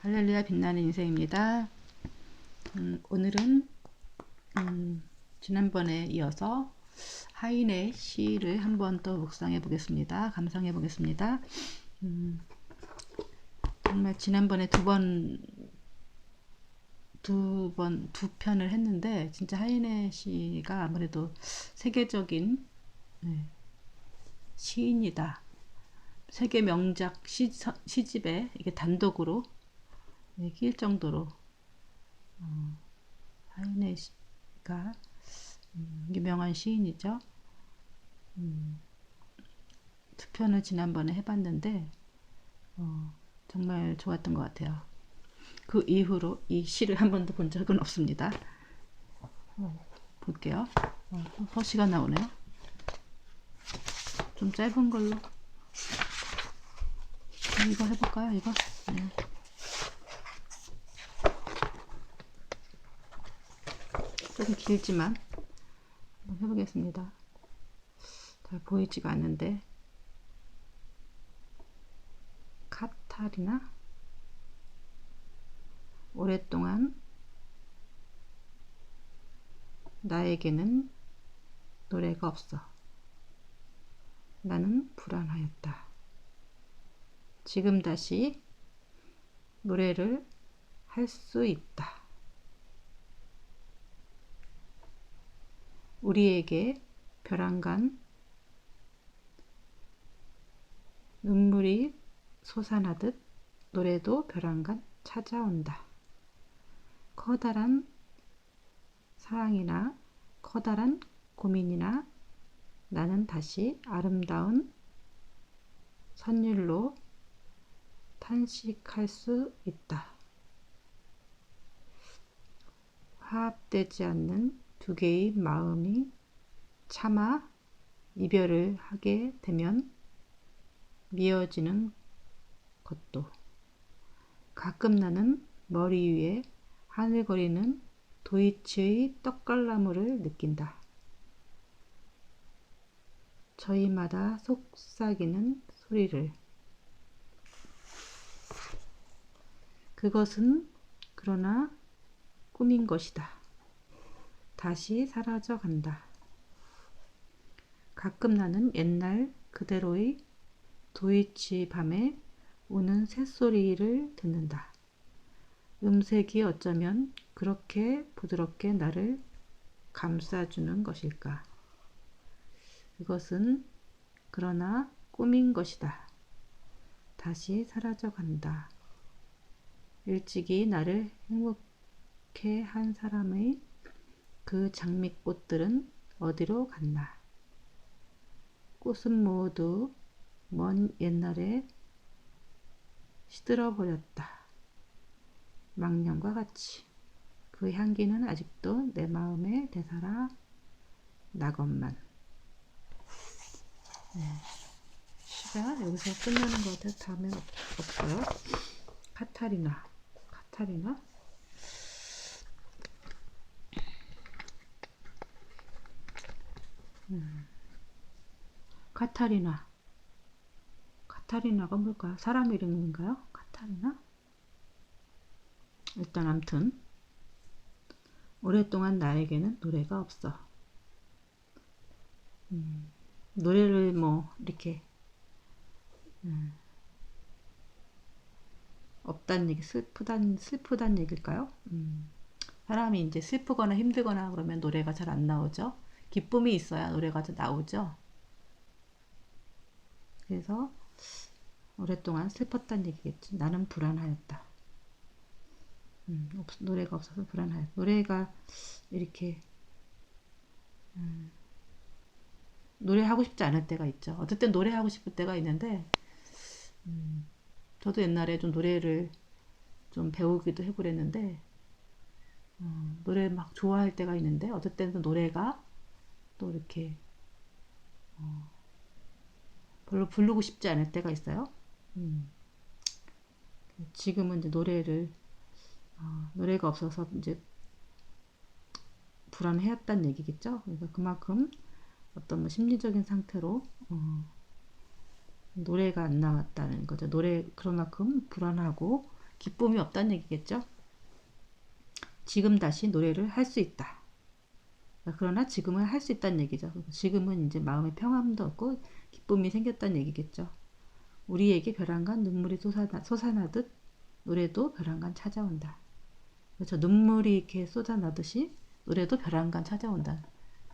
할렐루야 빛나는 인생입니다. 오늘은 지난번에 이어서 하인의 시를 한 번 더 묵상해 보겠습니다. 감상해 보겠습니다. 정말 지난번에 두 편을 했는데 진짜 하인의 시가 아무래도 세계적인 시인이다. 세계 명작 시집에 이게 단독으로 끼일 정도로 하이네가 유명한 시인이죠. 투표는 지난번에 해봤는데 정말 좋았던 것 같아요. 그 이후로 이 시를 한 번도 본 적은 없습니다. 볼게요. 서시가 나오네요. 좀 짧은 걸로 이거 해볼까요? 이거? 조금 길지만 한번 해보겠습니다. 잘 보이지가 않는데. 카타리나, 오랫동안 나에게는 노래가 없어. 나는 불안하였다. 지금 다시 노래를 할 수 있다. 우리에게 벼랑간 눈물이 솟아나듯 노래도 벼랑간 찾아온다. 커다란 사랑이나 커다란 고민이나 나는 다시 아름다운 선율로 탄식할 수 있다. 화합되지 않는 두 개의 마음이 차마 이별을 하게 되면 미어지는 것도 가끔 나는 머리 위에 하늘거리는 도이치의 떡갈나무를 느낀다. 저희마다 속삭이는 소리를. 그것은 그러나 꿈인 것이다. 다시 사라져 간다. 가끔 나는 옛날 그대로의 도이치 밤에 우는 새소리를 듣는다. 음색이 어쩌면 그렇게 부드럽게 나를 감싸주는 것일까. 그것은 그러나 꿈인 것이다. 다시 사라져 간다. 일찍이 나를 행복해 한 사람의 그 장미꽃들은 어디로 갔나. 꽃은 모두 먼 옛날에 시들어 버렸다. 망령과 같이. 그 향기는 아직도 내 마음에 되살아 나건만. 시가 여기서 끝나는 것 같아요. 다음에 없어요. 카타리나. 카타리나가 뭘까요? 사람 이름인가요? 카타리나? 일단 암튼 오랫동안 나에게는 노래가 없어. 노래를 뭐 이렇게 없다는 얘기, 슬프단 얘기일까요? 사람이 이제 슬프거나 힘들거나 그러면 노래가 잘 안 나오죠. 기쁨이 있어야 노래가 나오죠. 그래서 오랫동안 슬펐다는 얘기겠지. 나는 불안하였다. 노래가 없어서 불안하였다. 노래가 이렇게 노래하고 싶지 않을 때가 있죠. 어떨 땐 노래하고 싶을 때가 있는데 저도 옛날에 좀 노래를 좀 배우기도 해고 그랬는데 노래 막 좋아할 때가 있는데 어떨 때는 노래가 또 이렇게 별로 부르고 싶지 않을 때가 있어요. 지금은 이제 노래가 없어서 이제 불안해했다는 얘기겠죠. 그러니까 그만큼 어떤 뭐 심리적인 상태로 노래가 안 나왔다는 거죠. 그만큼 불안하고 기쁨이 없다는 얘기겠죠. 지금 다시 노래를 할 수 있다. 그러나 지금은 할 수 있다는 얘기죠. 지금은 이제 마음의 평안도 없고 기쁨이 생겼다는 얘기겠죠. 우리에게 벼랑간 눈물이 솟아나듯 노래도 벼랑간 찾아온다. 그렇죠. 눈물이 이렇게 쏟아나듯이 노래도 벼랑간 찾아온다.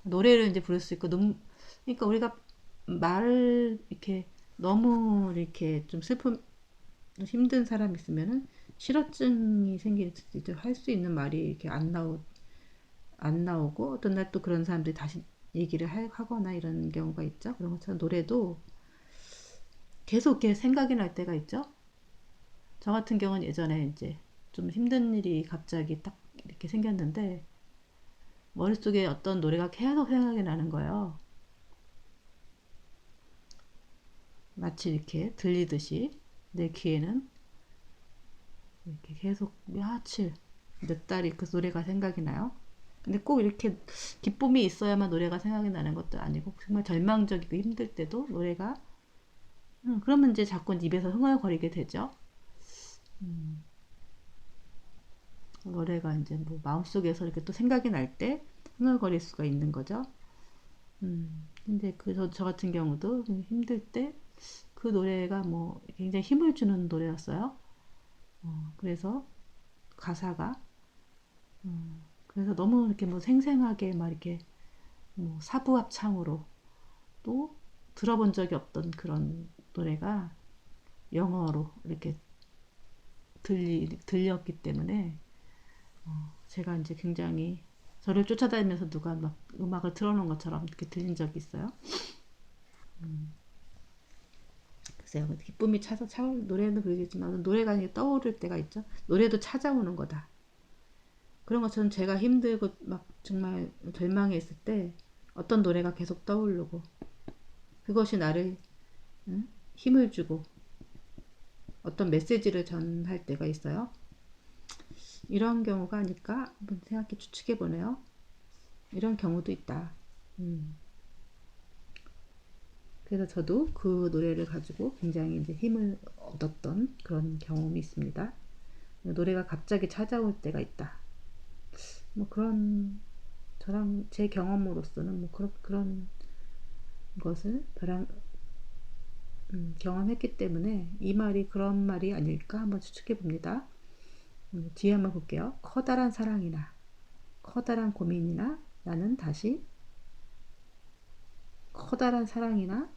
노래를 이제 부를 수 있고, 그러니까 우리가 말을 이렇게 너무 이렇게 좀 슬픔, 힘든 사람 있으면은 실어증이 생길 수도 있죠. 할 수 있는 말이 이렇게 안 나오고, 어떤 날 또 그런 사람들이 다시 얘기를 하거나 이런 경우가 있죠. 그런 것처럼 노래도 계속 이렇게 생각이 날 때가 있죠. 저 같은 경우는 예전에 이제 좀 힘든 일이 갑자기 딱 이렇게 생겼는데, 머릿속에 어떤 노래가 계속 생각이 나는 거예요. 마치 이렇게 들리듯이 내 귀에는 이렇게 계속 며칠, 몇 달이 그 노래가 생각이 나요. 근데 꼭 이렇게 기쁨이 있어야만 노래가 생각이 나는 것도 아니고, 정말 절망적이고 힘들 때도 노래가, 그러면 이제 자꾸 입에서 흥얼거리게 되죠. 노래가 이제 뭐 마음속에서 이렇게 또 생각이 날 때 흥얼거릴 수가 있는 거죠. 근데 저 같은 경우도 힘들 때 그 노래가 뭐 굉장히 힘을 주는 노래였어요. 그래서 가사가, 그래서 너무 이렇게 뭐 생생하게 막 이렇게 뭐 사부합창으로 또 들어본 적이 없던 그런 노래가 영어로 이렇게 들렸기 때문에 제가 이제 굉장히 저를 쫓아다니면서 누가 막 음악을 틀어놓은 것처럼 이렇게 들린 적이 있어요. 글쎄요, 기쁨이 노래는 그러겠지만 노래가 떠오를 때가 있죠. 노래도 찾아오는 거다. 그런 것처럼 제가 힘들고 막 정말 절망해 있을 때 어떤 노래가 계속 떠오르고 그것이 나를 힘을 주고 어떤 메시지를 전할 때가 있어요. 이런 경우가 아닐까 한번 생각해 추측해 보네요. 이런 경우도 있다. 그래서 저도 그 노래를 가지고 굉장히 이제 힘을 얻었던 그런 경험이 있습니다. 노래가 갑자기 찾아올 때가 있다. 뭐 그런 저랑 제 경험으로서는 뭐 그런 것을 경험했기 때문에 이 말이 그런 말이 아닐까 한번 추측해 봅니다. 뒤에 한번 볼게요. 커다란 사랑이나 커다란 고민이나 나는 다시 커다란 사랑이나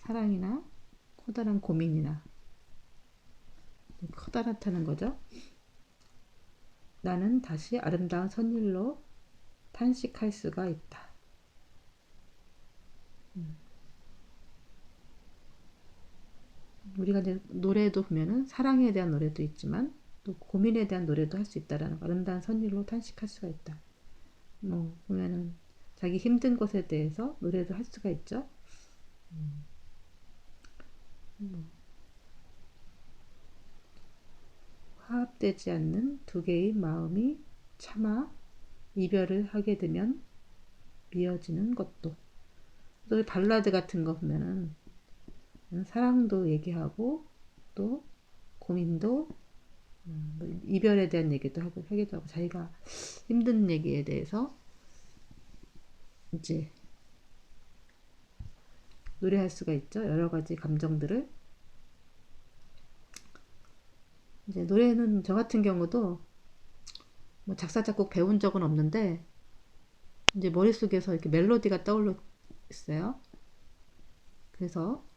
사랑이나 커다란 고민이나 커다랗다는 거죠. 나는 다시 아름다운 선율로 탄식할 수가 있다. 우리가 이제 노래도 보면은 사랑에 대한 노래도 있지만 또 고민에 대한 노래도 할 수 있다라는 거. 아름다운 선율로 탄식할 수가 있다. 뭐 보면은 자기 힘든 것에 대해서 노래도 할 수가 있죠. 화합되지 않는 두 개의 마음이 차마 이별을 하게 되면 미어지는 것도. 또 발라드 같은 거 보면은 사랑도 얘기하고 또 고민도 이별에 대한 얘기도 하기도 하고 자기가 힘든 얘기에 대해서 이제 노래할 수가 있죠. 여러 가지 감정들을. 이제 노래는 저 같은 경우도 뭐 작사 작곡 배운 적은 없는데 이제 머릿속에서 이렇게 멜로디가 떠올려 있어요. 그래서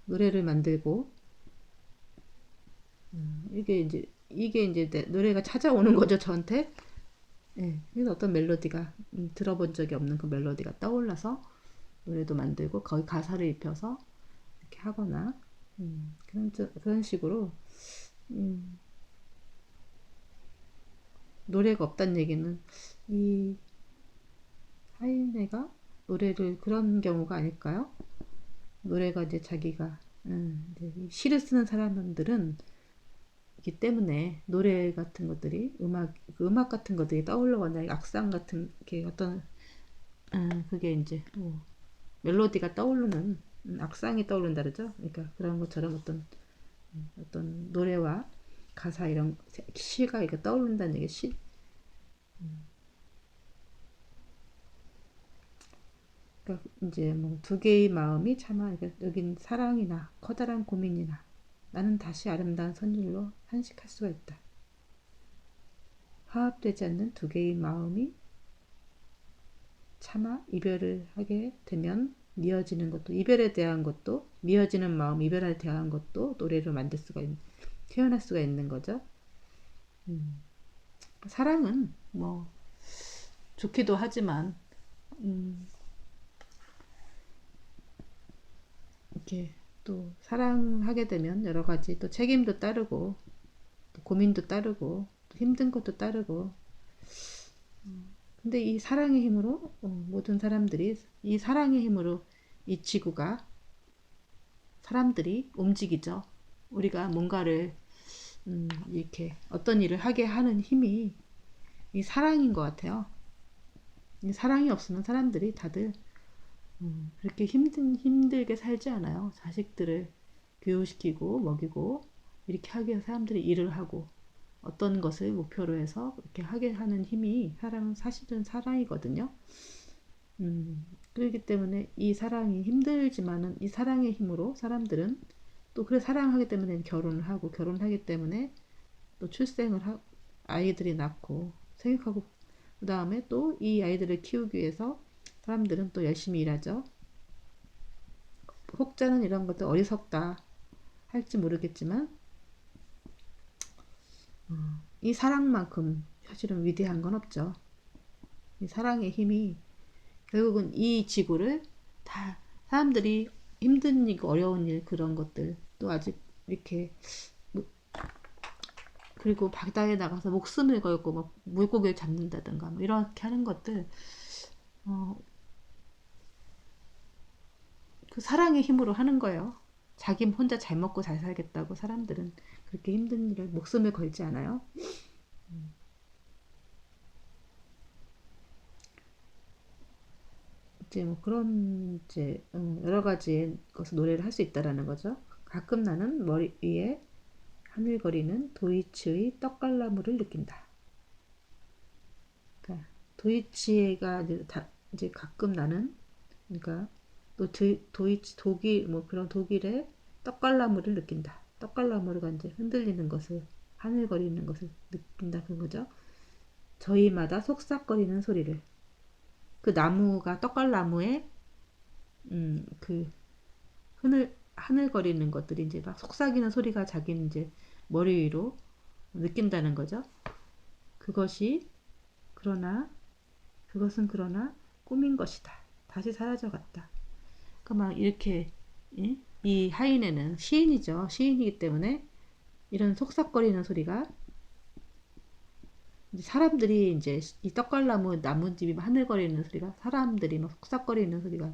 노래를 만들고 이게 이제 노래가 찾아오는 거죠, 저한테. 예, 그래서 어떤 멜로디가 들어본 적이 없는 그 멜로디가 떠올라서 노래도 만들고 거기 가사를 입혀서 이렇게 하거나 그런 식으로 노래가 없다는 얘기는 이 하인애가 노래를 그런 경우가 아닐까요? 노래가 이제 자기가 이제 시를 쓰는 사람들은 이기 때문에 노래 같은 것들이 그 음악 같은 것들이 떠올라거나 악상 같은 게 어떤 그게 이제 뭐 멜로디가 떠오르는 악상이 떠오른다 그러죠. 그러니까 그런 것처럼 어떤 노래와 가사 이런 시가 이렇게 떠오른다는 얘기. 그러니까 이제 뭐 두 개의 마음이 차마 여긴 사랑이나 커다란 고민이나 나는 다시 아름다운 선율로 한식할 수가 있다. 화합되지 않는 두 개의 마음이 차마 이별을 하게 되면 미어지는 것도, 이별에 대한 것도, 미어지는 마음, 이별에 대한 것도 노래로 표현할 수가 있는 거죠. 사랑은 뭐 좋기도 하지만 이렇게 또 사랑하게 되면 여러 가지 또 책임도 따르고 또 고민도 따르고 또 힘든 것도 따르고, 근데 이 사랑의 힘으로 모든 사람들이 이 사랑의 힘으로 이 지구가 사람들이 움직이죠. 우리가 뭔가를 이렇게 어떤 일을 하게 하는 힘이 이 사랑인 것 같아요. 이 사랑이 없으면 사람들이 다들 그렇게 힘들게 살지 않아요. 자식들을 교육시키고 먹이고 이렇게 하기 위해서 사람들이 일을 하고 어떤 것을 목표로 해서 그렇게 하게 하는 힘이 사실은 사랑이거든요. 그렇기 때문에 이 사랑이 힘들지만은 이 사랑의 힘으로 사람들은 또 그래 사랑하기 때문에 결혼을 하고 결혼하기 때문에 또 출생을 하고 아이들이 낳고 생육하고 그 다음에 또 이 아이들을 키우기 위해서 사람들은 또 열심히 일하죠. 혹자는 이런 것들 어리석다 할지 모르겠지만 이 사랑만큼 사실은 위대한 건 없죠. 이 사랑의 힘이 결국은 이 지구를 다 사람들이 힘든 일, 어려운 일 그런 것들 또 아직 이렇게 그리고 바다에 나가서 목숨을 걸고 막 물고기를 잡는다든가 뭐 이렇게 하는 것들 그 사랑의 힘으로 하는 거예요. 자기 혼자 잘 먹고 잘 살겠다고 사람들은 그렇게 힘든 일을 목숨을 걸지 않아요. 이제 뭐 그런 이제 여러 가지 것을 노래를 할 수 있다라는 거죠. 가끔 나는 머리 위에 하늘거리는 도이치의 떡갈나무를 느낀다. 그러니까 도이치가 이제 가끔 나는 그러니까 또 도이치 독일 뭐 그런 독일의 떡갈나무를 느낀다. 떡갈나무가 이제 흔들리는 것을 하늘거리는 것을 느낀다 그런 거죠. 저희마다 속삭거리는 소리를 그 나무가 떡갈나무에 그 하늘거리는 것들이 이제 막 속삭이는 소리가 자기는 이제 머리 위로 느낀다는 거죠. 그것이 그것은 그러나 꿈인 것이다. 다시 사라져갔다. 그러니까 막 이렇게 이 하인에는 시인이죠. 시인이기 때문에 이런 속삭거리는 소리가 이제 사람들이 이제 이 떡갈나무 나뭇잎이 하늘거리는 소리가 사람들이 막 속삭거리는 소리가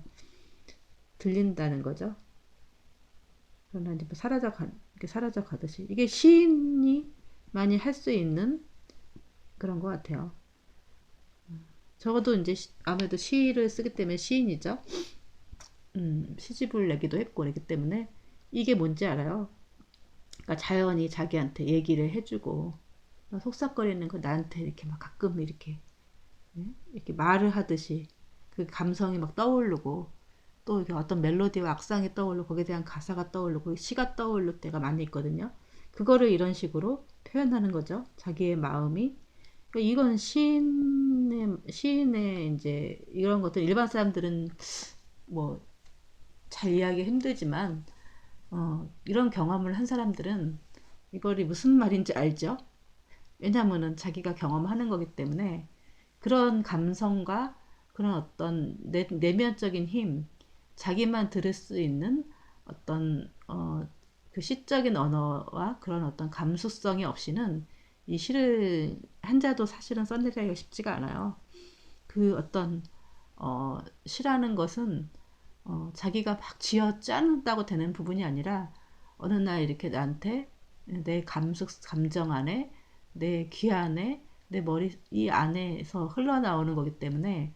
들린다는 거죠. 그러나 이제 이렇게 사라져 가듯이 이게 시인이 많이 할 수 있는 그런 것 같아요. 적어도 이제 아무래도 시를 쓰기 때문에 시인이죠. 시집을 내기도 했고 그랬기 때문에 이게 뭔지 알아요. 그러니까 자연이 자기한테 얘기를 해주고 속삭거리는 거 나한테 이렇게 막 가끔 이렇게 말을 하듯이 그 감성이 막 떠오르고 또 이렇게 어떤 멜로디와 악상이 떠오르고 거기에 대한 가사가 떠오르고 시가 떠오를 때가 많이 있거든요. 그거를 이런 식으로 표현하는 거죠. 자기의 마음이. 그러니까 이건 시인의 이제 이런 것들 일반 사람들은 뭐 잘 이해하기 힘들지만 이런 경험을 한 사람들은 이거이 무슨 말인지 알죠. 왜냐하면은 자기가 경험하는 거기 때문에 그런 감성과 그런 어떤 내면적인 힘, 자기만 들을 수 있는 어떤 그 시적인 언어와 그런 어떤 감수성이 없이는 이 시를 한자도 사실은 써내기가 쉽지가 않아요. 그 어떤 시라는 것은 자기가 막 쥐어 짜는다고 되는 부분이 아니라 어느 날 이렇게 나한테 내 감정 안에 내 귀 안에 내 머리 이 안에서 흘러나오는 거기 때문에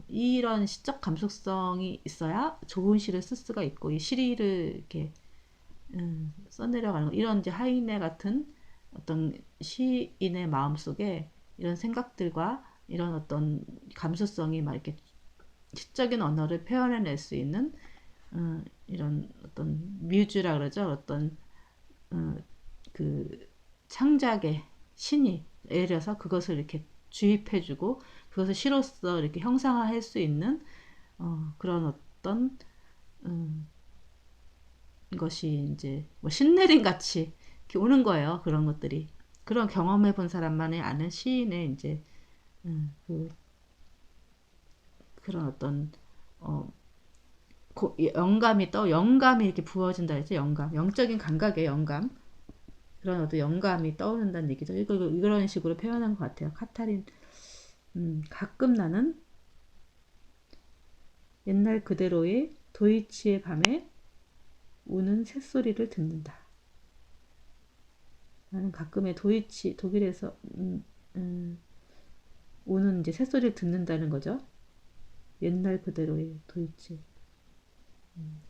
이런 시적 감수성이 있어야 좋은 시를 쓸 수가 있고, 이 시리를 이렇게 써내려가는 거. 이런 이제 하이네 같은 어떤 시인의 마음속에 이런 생각들과 이런 어떤 감수성이 막 이렇게 시적인 언어를 표현해낼 수 있는 이런 어떤 뮤즈라 그러죠. 어떤 어, 그 창작의 신이 예를 들어서 그것을 이렇게 주입해주고 그것을 시로서 이렇게 형상화할 수 있는 그런 어떤 음, 것이 이제 뭐 신내림 같이 이렇게 오는 거예요. 그런 것들이 그런 경험해본 사람만이 아는 시인의 이제 그 그런 어떤 어, 영감이 이렇게 부어진다 했죠. 영감, 영적인 감각의 영감, 그런 어떤 영감이 떠오른다는 얘기죠. 이런 식으로 표현한 것 같아요. 카타린. 가끔 나는 옛날 그대로의 도이치의 밤에 우는 새소리를 듣는다. 나는 가끔의 독일에서 우는 이제 새소리를 듣는다는 거죠. 옛날 그대로의 도이치.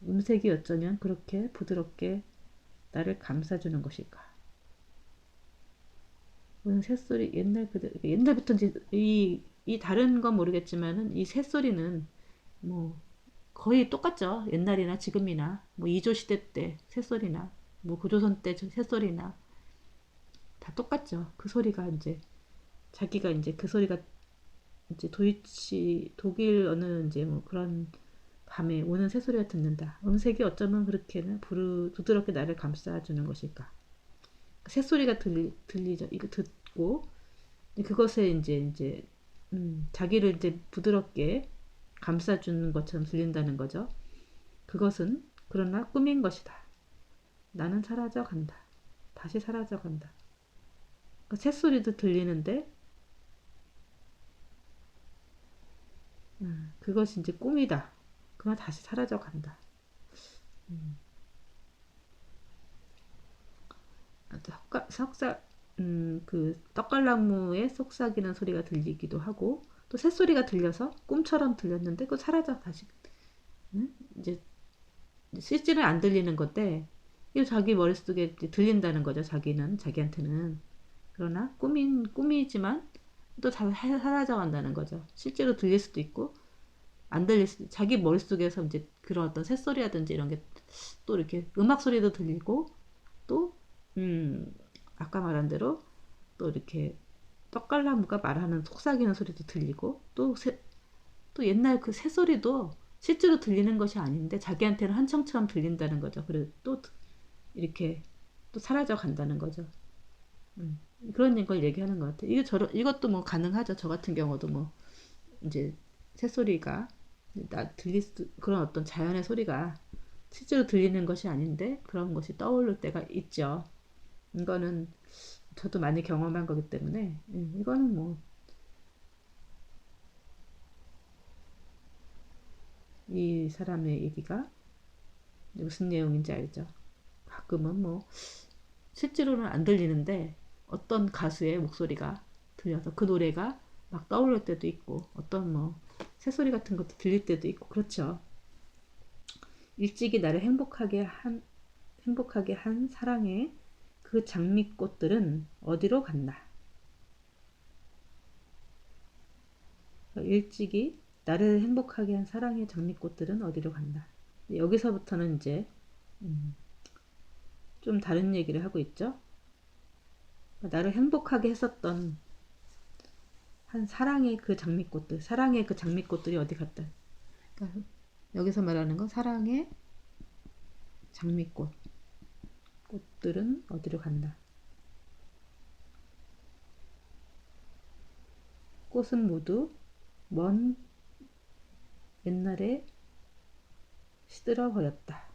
음색이 어쩌면 그렇게 부드럽게 나를 감싸주는 것일까. 우는 새소리, 옛날 그대로, 옛날부터 이제 이 다른 건 모르겠지만은 이 새소리는 뭐 거의 똑같죠. 옛날이나 지금이나 뭐 이조 시대 때 새소리나 뭐 고조선 때 새소리나 다 똑같죠. 그 소리가 이제 자기가 이제 그 소리가 이제 독일 어느 이제 뭐 그런 밤에 오는 새소리가 듣는다. 음색이 어쩌면 그렇게는 부드럽게 나를 감싸주는 것일까. 새소리가 들리죠. 이거 듣고 그것에 이제 자기를 이제 부드럽게 감싸주는 것처럼 들린다는 거죠. 그것은 그러나 꿈인 것이다. 나는 사라져 간다. 다시 사라져 간다. 그러니까 새소리도 들리는데 그것이 이제 꿈이다. 그러나 다시 사라져 간다. 석사 그 떡갈나무에 속삭이는 소리가 들리기도 하고 또 새소리가 들려서 꿈처럼 들렸는데 그 사라져 다시 이제 실제는 안 들리는 건데 이 자기 머릿속에 들린다는 거죠. 자기한테는 그러나 꿈이지만 또 사라져 간다는 거죠. 실제로 들릴 수도 있고 안 들릴 수도 자기 머릿속에서 이제 그런 어떤 새소리라든지 이런 게 또 이렇게 음악 소리도 들리고 또 아까 말한 대로 또 이렇게 떡갈나무가 말하는 속삭이는 소리도 들리고 또 옛날 그 새소리도 실제로 들리는 것이 아닌데 자기한테는 한청처럼 들린다는 거죠. 그리고 또 이렇게 또 사라져 간다는 거죠. 그런 걸 얘기하는 것 같아요. 이것도 뭐 가능하죠. 저 같은 경우도 뭐 이제 새소리가 그런 어떤 자연의 소리가 실제로 들리는 것이 아닌데 그런 것이 떠오를 때가 있죠. 이거는 저도 많이 경험한 거기 때문에 이거는 뭐 이 사람의 얘기가 무슨 내용인지 알죠. 가끔은 뭐 실제로는 안 들리는데 어떤 가수의 목소리가 들려서 그 노래가 막 떠오를 때도 있고 어떤 뭐 새소리 같은 것도 들릴 때도 있고 그렇죠. 일찍이 나를 행복하게 한 사랑의 그 장미꽃들은 어디로 갔나? 일찍이 나를 행복하게 한 사랑의 장미꽃들은 어디로 갔나? 여기서부터는 이제 좀 다른 얘기를 하고 있죠. 나를 행복하게 했었던 한 사랑의 그 장미꽃들이 어디 갔다. 그러니까 여기서 말하는 건 사랑의 꽃들은 어디로 간다. 꽃은 모두 먼 옛날에 시들어 버렸다.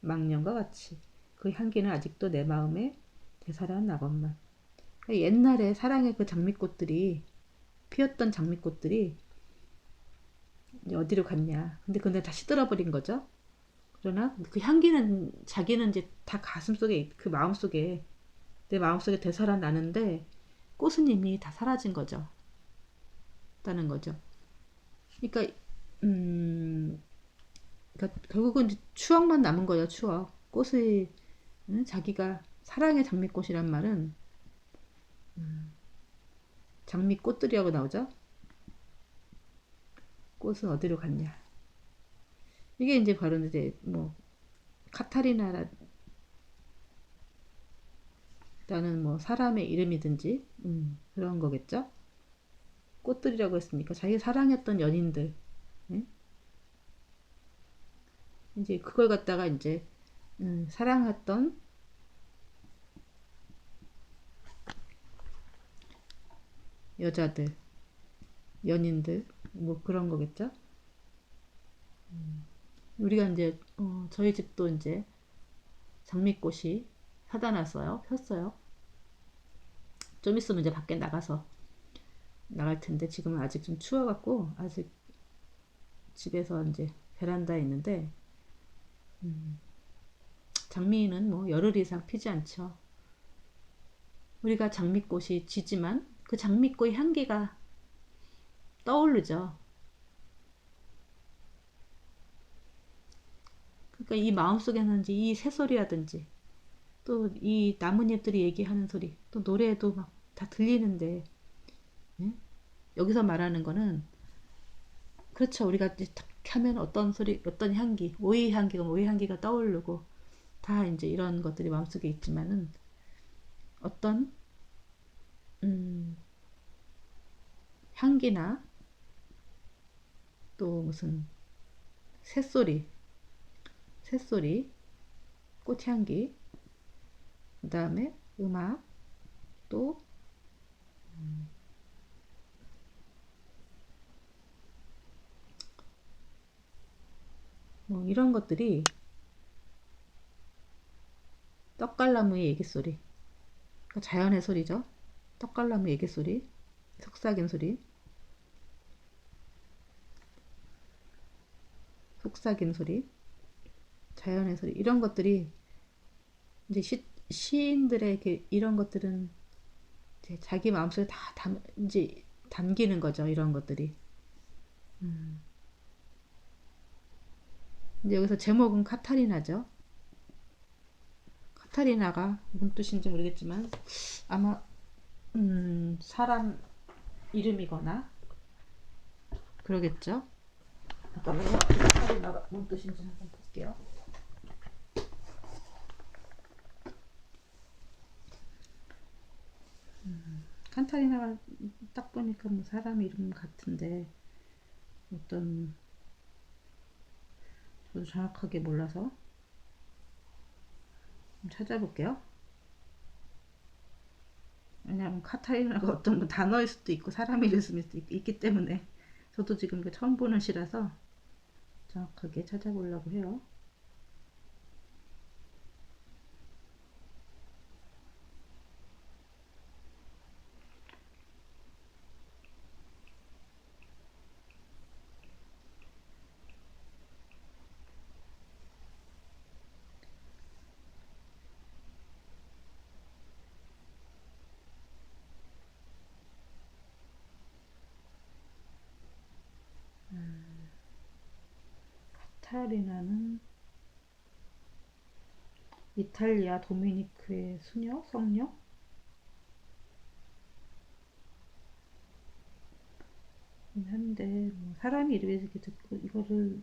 망령과 같이 그 향기는 아직도 내 마음에 되살아 나건만. 그러니까 옛날에 사랑의 그 장미꽃들이 피었던 장미꽃들이 이제 어디로 갔냐. 근데 다 시들어버린 거죠. 그러나 그 향기는 자기는 이제 다 가슴속에 그 마음속에 내 마음속에 되살아 나는데 꽃은 이미 다 사라진 거죠. 다는 거죠. 그러니까 그러니까 결국은 추억만 남은 거예요. 추억. 꽃의 응? 자기가 사랑의 장미꽃이란 말은 장미꽃들이라고 나오죠. 꽃은 어디로 갔냐. 이게 이제 바로 이제 뭐 카타리나라는 뭐 사람의 이름이든지 그런 거겠죠. 꽃들이라고 했으니까 자기 사랑했던 연인들 예? 이제 그걸 갖다가 이제 사랑했던 여자들 연인들 뭐 그런 거겠죠. 우리가 이제 저희 집도 이제 장미꽃이 사다 놨어요. 폈어요. 좀 있으면 이제 밖에 나가서 나갈 텐데 지금은 아직 좀 추워갖고 아직 집에서 이제 베란다에 있는데 장미는 뭐 열흘 이상 피지 않죠. 우리가 장미꽃이 지지만 그 장미꽃 향기가 떠오르죠. 그러니까 이 마음속에는지 이 새소리라든지 또 이 나뭇잎들이 얘기하는 소리 또 노래도 막 다 들리는데 예? 여기서 말하는 거는 그렇죠. 우리가 이제 탁 하면 어떤 소리 어떤 향기 오이 향기가 오이 향기가 떠오르고 다 이제 이런 것들이 마음속에 있지만은 어떤 음, 향기나 또 무슨 새소리 새소리 꽃향기 그 다음에 음악 또 뭐 이런 것들이 떡갈나무의 얘기소리 그러니까 자연의 소리죠. 떡갈나무 얘기소리 속삭임 소리 속삭임 소리 자연의 소리 이런 것들이 이제 시인들의 이런 것들은 이제 자기 마음속에 다 이제 담기는 거죠. 이런 것들이 이제 여기서 제목은 카타리나죠. 카타리나가 무슨 뜻인지 모르겠지만 아마 사람 이름이거나 그러겠죠. 잠깐만요. 카타리나가 무슨 뜻인지 한번 볼게요. 카타리나가 딱 보니까 뭐 사람 이름 같은데 어떤 저도 정확하게 몰라서 찾아볼게요. 왜냐하면 카타리나가 어떤 단어일 수도 있고 사람 이름일 수도 있기 때문에 저도 지금 처음 보는 시라서 정확하게 찾아보려고 해요. 카타리나는 이탈리아 도미니크의 수녀? 성녀? 한데 뭐 사람이 이름이 이렇게 듣고 이거를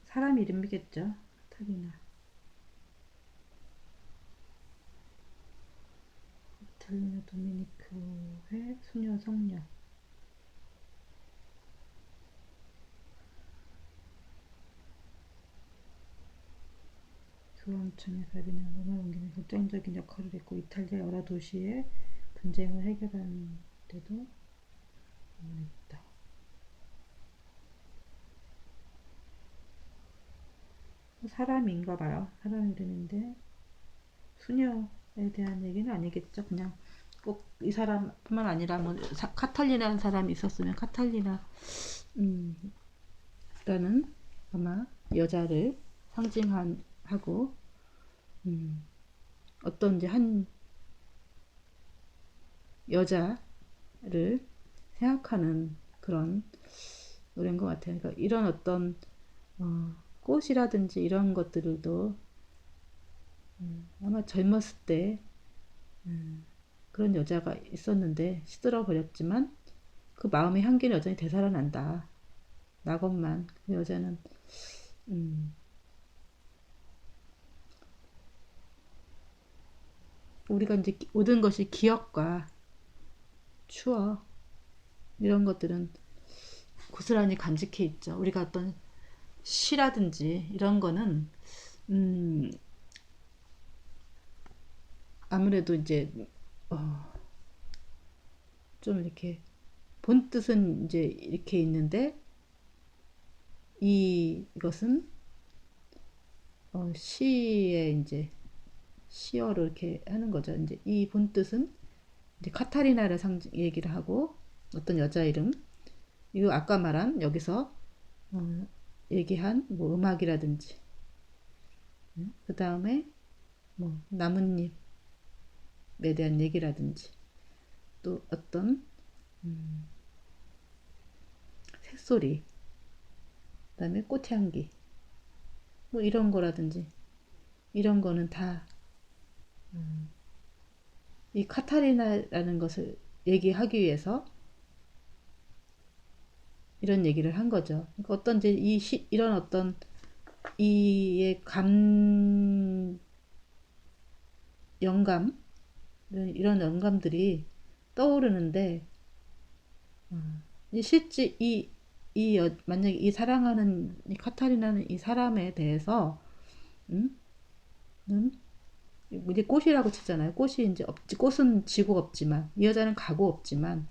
사람 이름이겠죠. 카타리나 이탈리아 도미니크의 수녀 성녀 교황청의 가비나 로마 옮기는 결정적인 역할을 했고 이탈리아 여러 도시의 분쟁을 해결하는 데도 있다. 사람인가 봐요. 사람 이름인데 수녀에 대한 얘기는 아니겠죠. 그냥 꼭 이 사람뿐만 아니라 뭐 카탈리나라는 사람이 있었으면 카탈리나 라는 아마 여자를 상징하고 어떤 이제 한 여자를 생각하는 그런 노래인 것 같아요. 그러니까 이런 어떤 꽃이라든지 이런 것들도 아마 젊었을 때 그런 여자가 있었는데 시들어 버렸지만 그 마음의 향기는 여전히 되살아난다. 나것만 그 여자는 음, 우리가 이제 모든 것이 기억과 추억 이런 것들은 고스란히 간직해 있죠. 우리가 어떤 시라든지 이런 거는 음, 아무래도 이제 어, 좀 이렇게 본 뜻은 이제 이렇게 있는데 이것은 시에 이제 시어로 이렇게 하는 거죠. 이제 이 본 뜻은 이제 카타리나를 얘기를 하고 어떤 여자 이름 이거 아까 말한 여기서 얘기한 뭐 음악이라든지 그 다음에 뭐 나뭇잎에 대한 얘기라든지 또 어떤 새소리 그 다음에 꽃향기 뭐 이런 거라든지 이런 거는 다 이 카타리나라는 것을 얘기하기 위해서 이런 얘기를 한 거죠. 그러니까 어떤 이제 이런 어떤 이의 영감 이런 영감들이 떠오르는데 실제 만약에 이 사랑하는 이 카타리나는 이 사람에 대해서 음? 이제 꽃이라고 치잖아요. 꽃이 이제 없지. 꽃은 지고 없지만 이 여자는 가고 없지만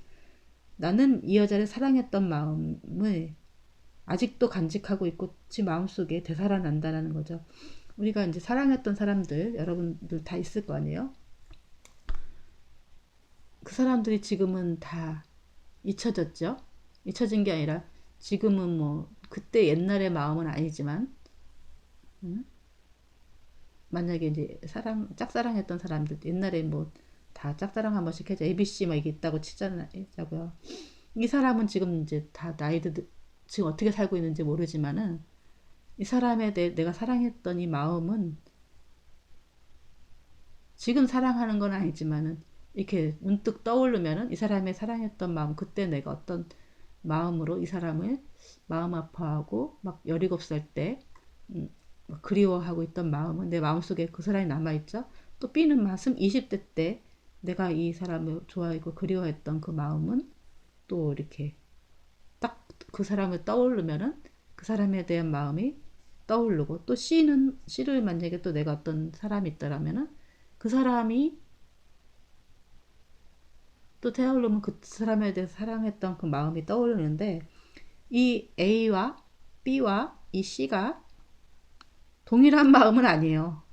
나는 이 여자를 사랑했던 마음을 아직도 간직하고 있고 지 마음속에 되살아난다는 거죠. 우리가 이제 사랑했던 사람들 여러분들 다 있을 거 아니에요. 그 사람들이 지금은 다 잊혀졌죠. 잊혀진 게 아니라 지금은 뭐 그때 옛날의 마음은 아니지만 만약에 이제 짝사랑했던 사람들 옛날에 뭐 다 짝사랑 한 번씩 해서 ABC 막 이게 있다고 치자고요. 이 사람은 지금 이제 다 나이들 지금 어떻게 살고 있는지 모르지만은 이 사람에 대해 내가 사랑했던 이 마음은 지금 사랑하는 건 아니지만은 이렇게 문득 떠오르면은 이 사람의 사랑했던 마음 그때 내가 어떤 마음으로 이 사람을 마음 아파하고 막 17살 때 그리워하고 있던 마음은 내 마음속에 그 사람이 남아있죠. 또 B는 말씀 20대 때 내가 이 사람을 좋아하고 그리워했던 그 마음은 또 이렇게 딱 그 사람을 떠오르면은 그 사람에 대한 마음이 떠오르고 또 C를 만약에 또 내가 어떤 사람이 있더라면은 그 사람이 또 떠오르면 그 사람에 대해서 사랑했던 그 마음이 떠오르는데 이 A와 B와 이 C가 동일한 마음은 아니에요.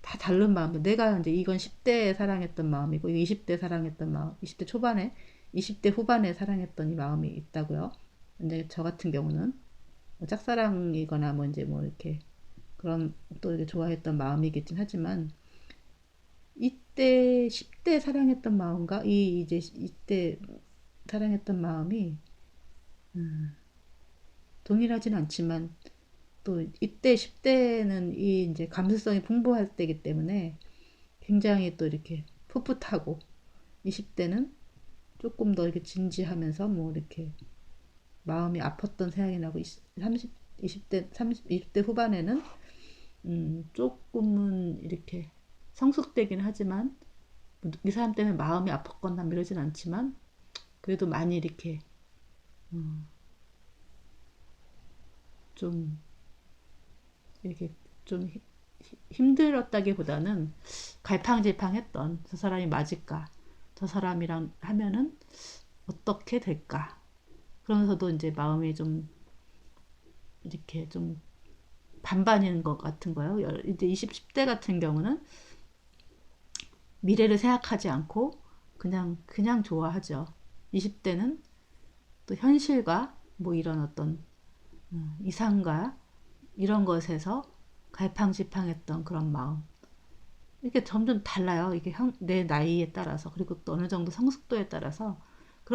다 다른 마음. 내가 이제 이건 10대에 사랑했던 마음이고 20대 사랑했던 마음, 20대 초반에 20대 후반에 사랑했던 이 마음이 있다고요. 근데 저 같은 경우는 뭐 짝사랑이거나 뭐 이제 뭐 이렇게 그런 또 이렇게 좋아했던 마음이겠긴 하지만 이때 10대 사랑했던 마음과 이 이제 이때 사랑했던 마음이 동일하진 않지만 또 이때 10대는 이 이제 감수성이 풍부할 때이기 때문에 굉장히 또 이렇게 풋풋하고 20대는 조금 더 이렇게 진지하면서 뭐 이렇게 마음이 아팠던 생각이 나고 20대 20대 후반에는 조금은 이렇게 성숙되긴 하지만 이 사람 때문에 마음이 아팠거나 이러진 않지만 그래도 많이 이렇게 좀 이렇게 좀 힘들었다기보다는 갈팡질팡했던 저 사람이 맞을까 저 사람이랑 하면은 어떻게 될까 그러면서도 이제 마음이 좀 이렇게 좀 반반인 것 같은 거예요. 이제 10대 같은 경우는 미래를 생각하지 않고 그냥 좋아하죠. 20대는 또 현실과 뭐 이런 어떤 이상과 이런 것에서 갈팡질팡했던 그런 마음. 이게 점점 달라요. 이게 내 나이에 따라서 그리고 또 어느 정도 성숙도에 따라서